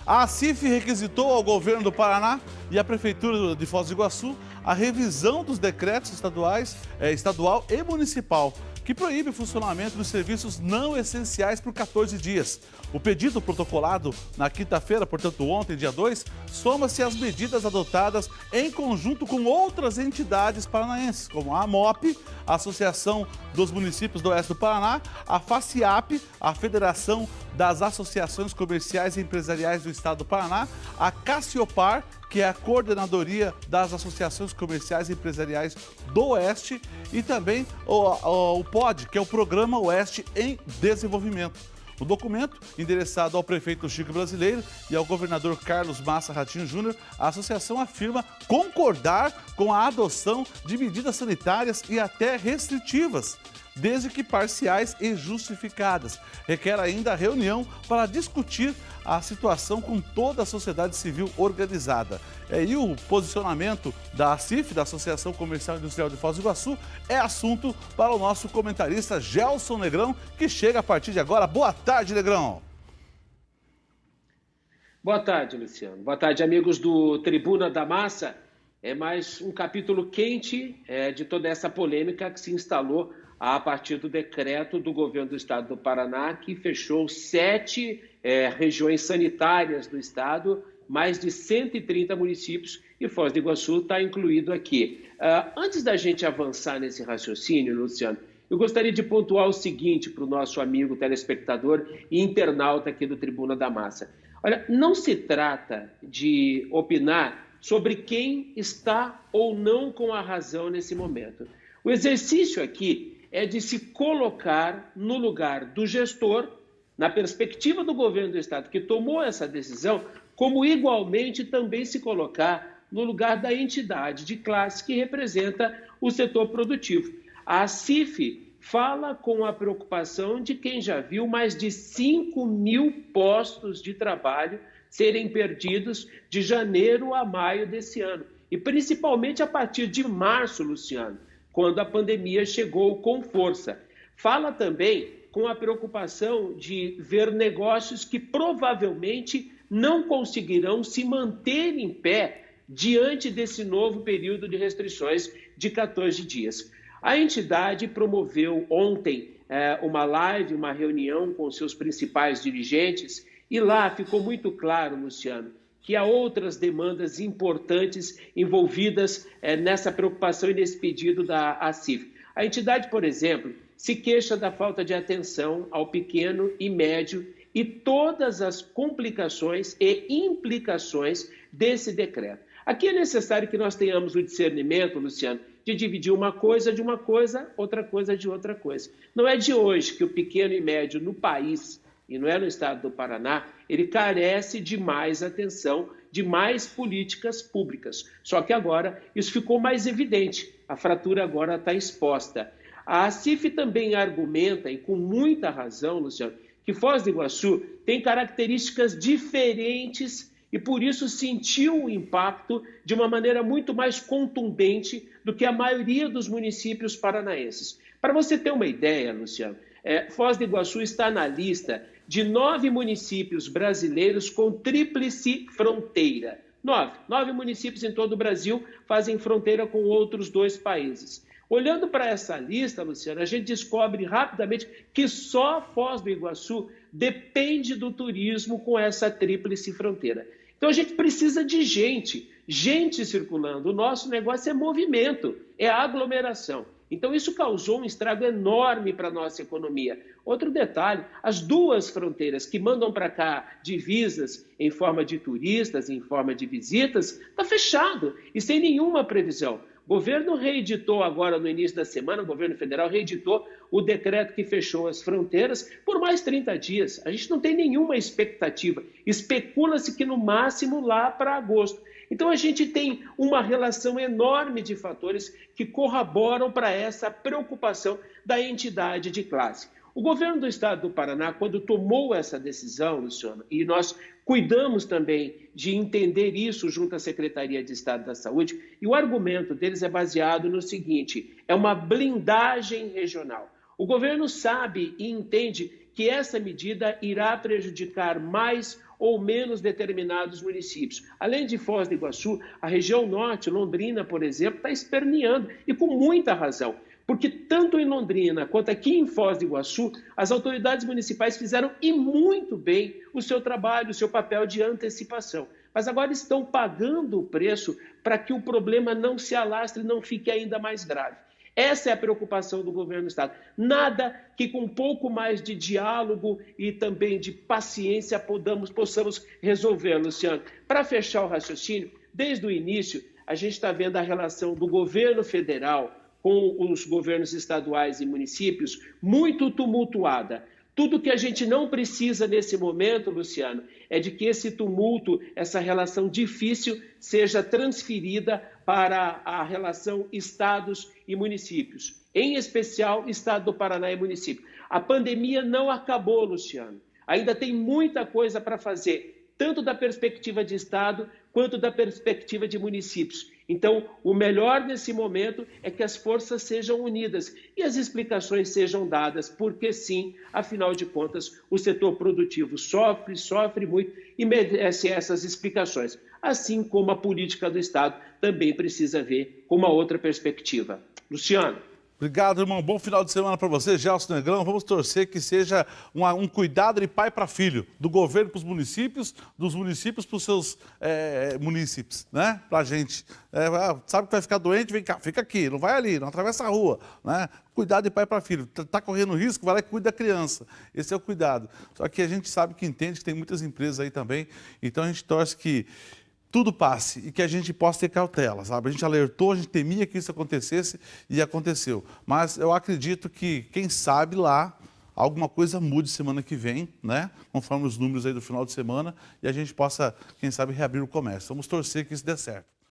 A ACIF requisitou ao governo do Paraná e à Prefeitura de Foz do Iguaçu a revisão dos decretos estadual e municipal, que proíbe o funcionamento dos serviços não essenciais por 14 dias. O pedido protocolado na quinta-feira, portanto ontem, dia 2, soma-se às medidas adotadas em conjunto com outras entidades paranaenses, como a AMOP, a Associação dos Municípios do Oeste do Paraná, a FACIAP, a Federação das Associações Comerciais e Empresariais do Estado do Paraná, a Cassiopar, que é a Coordenadoria das Associações Comerciais e Empresariais do Oeste, e também o POD, que é o Programa Oeste em Desenvolvimento. O documento, endereçado ao prefeito Chico Brasileiro e ao governador Carlos Massa Ratinho Júnior, a associação afirma concordar com a adoção de medidas sanitárias e até restritivas, desde que parciais e justificadas. Requer ainda a reunião para discutir a situação com toda a sociedade civil organizada. E o posicionamento da ACIF, da Associação Comercial e Industrial de Foz do Iguaçu, é assunto para o nosso comentarista Gelson Negrão, que chega a partir de agora. Boa tarde, Negrão. Boa tarde, Luciano. Boa tarde, amigos do Tribuna da Massa. É mais um capítulo quente de toda essa polêmica que se instalou a partir do decreto do governo do estado do Paraná, que fechou 7 regiões sanitárias do estado, mais de 130 municípios, e Foz do Iguaçu está incluído aqui. Antes da gente avançar nesse raciocínio, Luciano, eu gostaria de pontuar o seguinte para o nosso amigo telespectador e internauta aqui do Tribuna da Massa. Olha, não se trata de opinar sobre quem está ou não com a razão nesse momento. O exercício aqui é de se colocar no lugar do gestor, na perspectiva do governo do estado que tomou essa decisão, como igualmente também se colocar no lugar da entidade de classe que representa o setor produtivo. A ACIF fala com a preocupação de quem já viu mais de 5.000 postos de trabalho serem perdidos de janeiro a maio desse ano. E principalmente a partir de março, Luciano, quando a pandemia chegou com força. Fala também com a preocupação de ver negócios que provavelmente não conseguirão se manter em pé diante desse novo período de restrições de 14 dias. A entidade promoveu ontem uma live, uma reunião com seus principais dirigentes, e lá ficou muito claro, Luciano, que há outras demandas importantes envolvidas nessa preocupação e nesse pedido da ACIF. A entidade, por exemplo, se queixa da falta de atenção ao pequeno e médio e todas as complicações e implicações desse decreto. Aqui é necessário que nós tenhamos o discernimento, Luciano, de dividir uma coisa de uma coisa, outra coisa de outra coisa. Não é de hoje que o pequeno e médio no país, e não é no estado do Paraná, ele carece de mais atenção, de mais políticas públicas. Só que agora isso ficou mais evidente, a fratura agora está exposta. A ACIF também argumenta, e com muita razão, Luciano, que Foz do Iguaçu tem características diferentes e por isso sentiu o impacto de uma maneira muito mais contundente do que a maioria dos municípios paranaenses. Para você ter uma ideia, Luciano, Foz do Iguaçu está na lista de 9 municípios brasileiros com tríplice fronteira. 9 municípios em todo o Brasil fazem fronteira com outros 2 países. Olhando para essa lista, Luciano, a gente descobre rapidamente que só Foz do Iguaçu depende do turismo com essa tríplice fronteira. Então a gente precisa de gente circulando. O nosso negócio é movimento, é aglomeração. Então isso causou um estrago enorme para a nossa economia. Outro detalhe, as 2 fronteiras que mandam para cá divisas em forma de turistas, em forma de visitas, está fechado e sem nenhuma previsão. O governo reeditou agora no início da semana, o governo federal reeditou o decreto que fechou as fronteiras por mais 30 dias. A gente não tem nenhuma expectativa. Especula-se que no máximo lá para agosto. Então a gente tem uma relação enorme de fatores que corroboram para essa preocupação da entidade de classe. O governo do estado do Paraná, quando tomou essa decisão, Luciano, e nós cuidamos também de entender isso junto à Secretaria de Estado da Saúde, e o argumento deles é baseado no seguinte: é uma blindagem regional. O governo sabe e entende que essa medida irá prejudicar mais ou menos determinados municípios. Além de Foz do Iguaçu, a região norte, Londrina, por exemplo, está esperneando, e com muita razão. Porque tanto em Londrina quanto aqui em Foz do Iguaçu, as autoridades municipais fizeram e muito bem o seu trabalho, o seu papel de antecipação. Mas agora estão pagando o preço para que o problema não se alastre e não fique ainda mais grave. Essa é a preocupação do governo do Estado. Nada que com um pouco mais de diálogo e também de paciência possamos resolver, Luciano. Para fechar o raciocínio, desde o início, a gente está vendo a relação do governo federal com os governos estaduais e municípios muito tumultuada. Tudo que a gente não precisa nesse momento, Luciano, é de que esse tumulto, essa relação difícil, seja transferida para a relação estados e municípios, em especial Estado do Paraná e município. A pandemia não acabou, Luciano. Ainda tem muita coisa para fazer, tanto da perspectiva de Estado quanto da perspectiva de municípios. Então, o melhor nesse momento é que as forças sejam unidas e as explicações sejam dadas, porque sim, afinal de contas, o setor produtivo sofre muito e merece essas explicações. Assim como a política do Estado também precisa ver com uma outra perspectiva. Luciano. Obrigado, irmão. Bom final de semana para você, Gelson Negrão. Vamos torcer que seja um cuidado de pai para filho, do governo para os municípios, dos municípios para os seus munícipes, né? Para a gente. Sabe que vai ficar doente? Vem cá, fica aqui, não vai ali, não atravessa a rua, né? Cuidado de pai para filho. Está correndo risco, vai lá e cuida da criança. Esse é o cuidado. Só que a gente sabe que entende que tem muitas empresas aí também, então a gente torce que tudo passe e que a gente possa ter cautela, sabe? A gente alertou, a gente temia que isso acontecesse e aconteceu. Mas eu acredito que, quem sabe lá, alguma coisa mude semana que vem, né? Conforme os números aí do final de semana, e a gente possa, quem sabe, reabrir o comércio. Vamos torcer que isso dê certo.